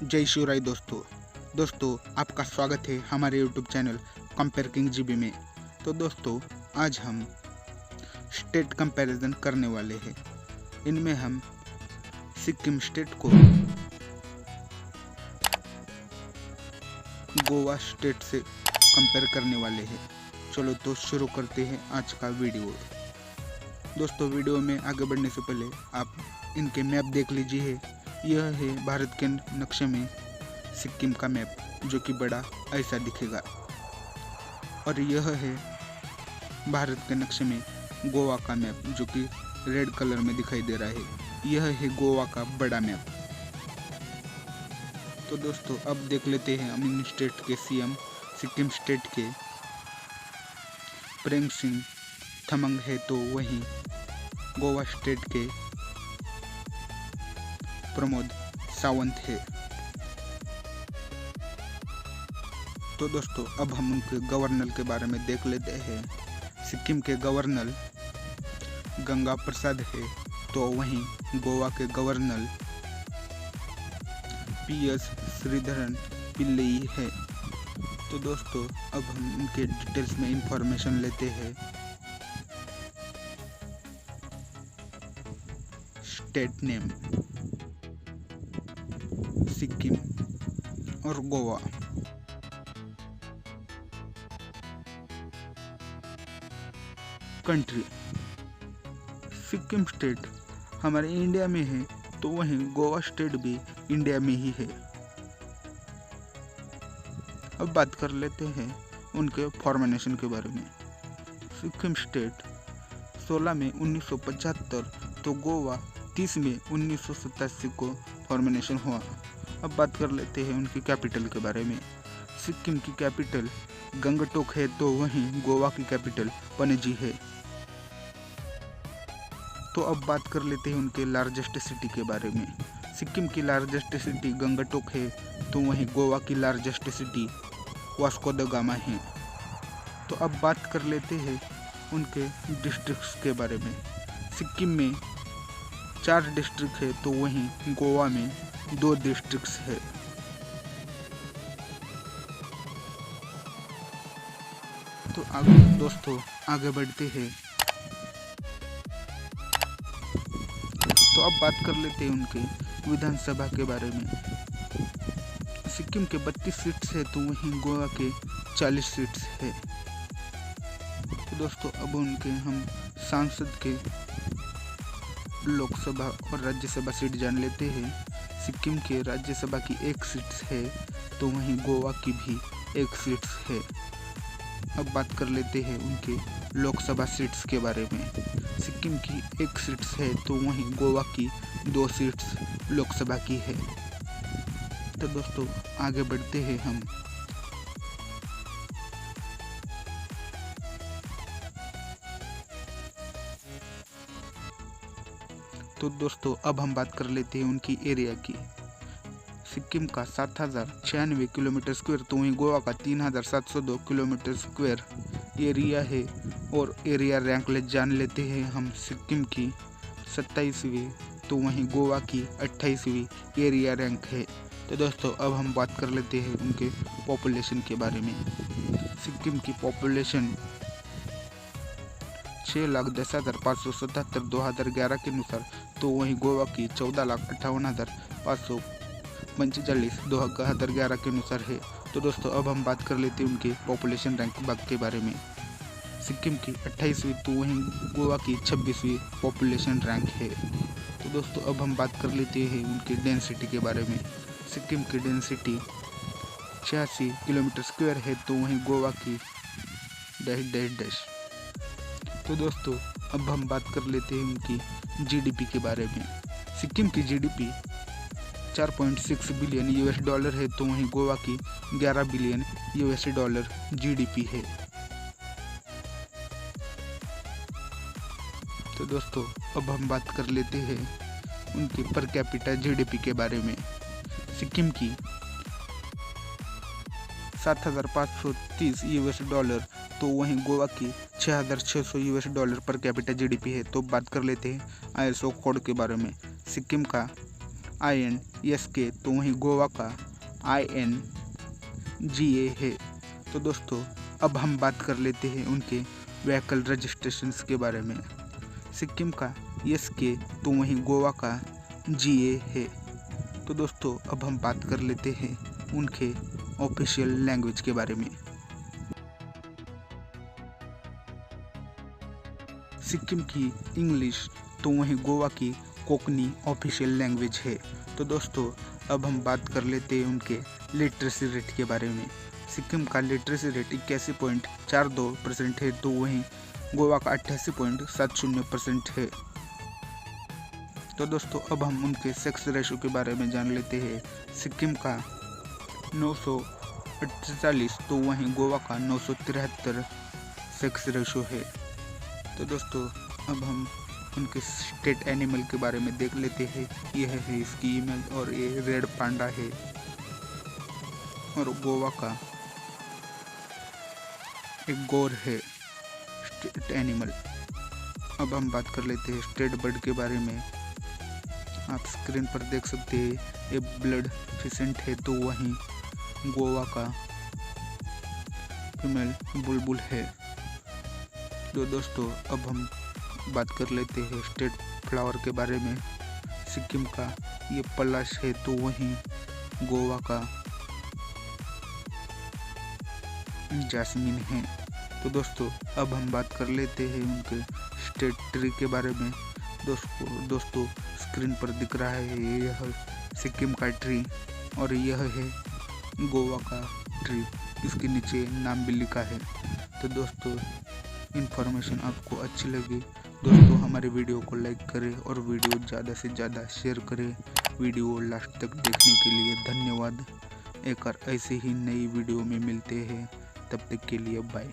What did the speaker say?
जय शिवराय दोस्तों आपका स्वागत है हमारे YouTube channel compare king GB में। तो दोस्तों आज हम स्टेट कंपैरिजन करने वाले हैं। इनमें हम सिक्किम स्टेट को गोवा स्टेट से कंपेयर करने वाले हैं। चलो तो शुरू करते हैं आज का वीडियो। दोस्तों वीडियो में आगे बढ़ने से पहले आप इनके मैप देख लीजिए। यह है भारत के नक्शे में सिक्किम का मैप, जो कि बड़ा ऐसा दिखेगा, और यह है भारत के नक्शे में गोवा का मैप, जो कि रेड कलर में दिखाई दे रहा है। यह है गोवा का बड़ा मैप। तो दोस्तों अब देख लेते हैं हम इन स्टेट के सीएम। सिक्किम स्टेट के प्रेम सिंह तमांग है, तो वहीं गोवा स्टेट के प्रमोद सावंत है। तो दोस्तों अब हम उनके गवर्नर के बारे में देख लेते हैं। सिक्किम के गवर्नर गंगा प्रसाद है, तो वहीं गोवा के गवर्नर पीएस श्रीधरन पिल्लई है। तो दोस्तों अब हम इनके डिटेल्स में इंफॉर्मेशन लेते हैं। स्टेट नेम सिक्किम और गोवा। कंट्री सिक्किम स्टेट हमारे इंडिया में है, तो वहीं गोवा स्टेट भी इंडिया में ही है। अब बात कर लेते हैं उनके फॉर्मेशन के बारे में। सिक्किम स्टेट 16 मई 1975, तो गोवा 30 मई 1987 को फॉर्मेशन हुआ। अब बात कर लेते हैं उनकी कैपिटल के बारे में। सिक्किम की कैपिटल गंगटोक है, तो वहीं गोवा की कैपिटल पणजी है। तो अब बात कर लेते हैं उनके लार्जेस्ट सिटी के बारे में। सिक्किम की लार्जेस्ट सिटी गंगटोक है, तो वहीं गोवा की largest city Vasco the gamma है। तो अब बात कर लेते हैं उनके डिस्ट्रिक्ट्स के बारे में। सिक्किम में 4 डिस्ट्रिक्ट है, तो वहीं गोवा में 2 डिस्ट्रिक्ट्स है। तो दोस्तों आगे बढ़ते हैं। तो अब बात कर लेते हैं उनके विधानसभा के बारे में। सिक्किम के 32 सीट्स है, तो वहीं गोवा के 40 सीट्स है। तो दोस्तों अब उनके हम सांसद के लोकसभा और राज्यसभा सीट जान लेते हैं। सिक्किम के राज्यसभा की 1 सीट है, तो वहीं गोवा की भी 1 सीट है। अब बात कर लेते हैं उनके लोकसभा सीट्स के बारे में। सिक्किम की 1 सीट है, तो वहीं गोवा की 2 सीट्स लोकसभा की है। तो दोस्तों आगे बढ़ते हैं हम। तो दोस्तों अब हम बात कर लेते हैं उनकी एरिया की। सिक्किम का 7096 किलोमीटर स्क्वायर, तो वहीं गोवा का 3702 किलोमीटर स्क्वायर एरिया है। और एरिया रैंक जान लेते हैं हम। सिक्किम की 27वीं, तो वहीं गोवा की 28वीं एरिया रैंक है। तो दोस्तों अब हम बात कर लेते हैं उनके पॉपुलेशन के बारे में। सिक्किम की पॉपुलेशन 6,10,577 2011 के अनुसार, तो वहीं गोवा की 14,58,545 2011 के अनुसार है। तो दोस्तों अब हम बात कर लेते हैं उनके पॉपुलेशन रैंक भाग के बारे में। सिक्किम की 28वीं, तो वहीं गोवा की 26वीं पॉपुलेशन रैंक है। तो दोस्तों अब हम बात कर लेते हैं उनके डेंसिटी के बारे में। सिक्किम की डेंसिटी 86 किलोमीटर स्क्वायर है, तो वहीं गोवा की डैश डैश डैश। तो दोस्तों अब हम बात कर लेते हैं उनकी जीडीपी के बारे में। सिक्किम की जीडीपी 4.6 बिलियन यूएस डॉलर है, तो वहीं गोवा की 11 बिलियन यूएस डॉलर जीडीपी है। तो दोस्तों अब हम बात कर लेते हैं उनके पर कैपिटा जीडीपी के बारे में। सिक्किम की 7,530 यूएस डॉलर, तो वहीं गोवा की 6,600 US dollar per capita GDP है। तो बात कर लेते हैं आईएसओ कोड के बारे में। सिक्किम का INSK, तो वहीं गोवा का INGA है। तो दोस्तों अब हम बात कर लेते हैं उनके व्हीकल रजिस्ट्रेशंस के बारे में। सिक्किम का SK, तो वहीं गोवा का GA है। तो दोस्तों अब हम बात कर लेते हैं उनके ऑफिशियल लैंग्वेज के बारे में। सिक्किम की इंग्लिश, तो वहीं गोवा की कोंकणी ऑफिशियल लैंग्वेज है। तो दोस्तों अब हम बात कर लेते हैं उनके लिटरेसी रेट के बारे में। सिक्किम का लिटरेसी रेट 81.42% है, तो वहीं गोवा का 88.70% है। तो दोस्तों अब हम उनके सेक्स रेशो के बारे में जान लेते हैं। सिक्किम का 948, तो वहीं गोवा का 973 सेक्स रेशो है। तो दोस्तों अब हम उनके स्टेट एनिमल के बारे में देख लेते हैं। यह है इसकी इमेज और ये रेड पांडा है और गोवा का एक गोर है स्टेट एनिमल। अब हम बात कर लेते हैं स्टेट बर्ड के बारे में। आप स्क्रीन पर देख सकते हैं ये ब्लड फिसेंट है, तो वहीं गोवा का फीमेल बुलबुल है। तो दोस्तों अब हम बात कर लेते हैं स्टेट फ्लावर के बारे में। सिक्किम का ये पलाश है, तो वहीं गोवा का जास्मीन है। तो दोस्तों अब हम बात कर लेते हैं उनके स्टेट ट्री के बारे में। दोस्तों स्क्रीन पर दिख रहा है यह सिक्किम का ट्री और यह है गोवा का ट्री, इसके नीचे नाम भी लिखा है। तो दोस्तों इन्फॉर्मेशन आपको अच्छी लगी दोस्तों हमारे वीडियो को लाइक करें और वीडियो ज़्यादा से ज़्यादा शेयर करें। वीडियो लास्ट तक देखने के लिए धन्यवाद। एक और ऐसे ही नई वीडियो में मिलते हैं, तब तक के लिए बाय।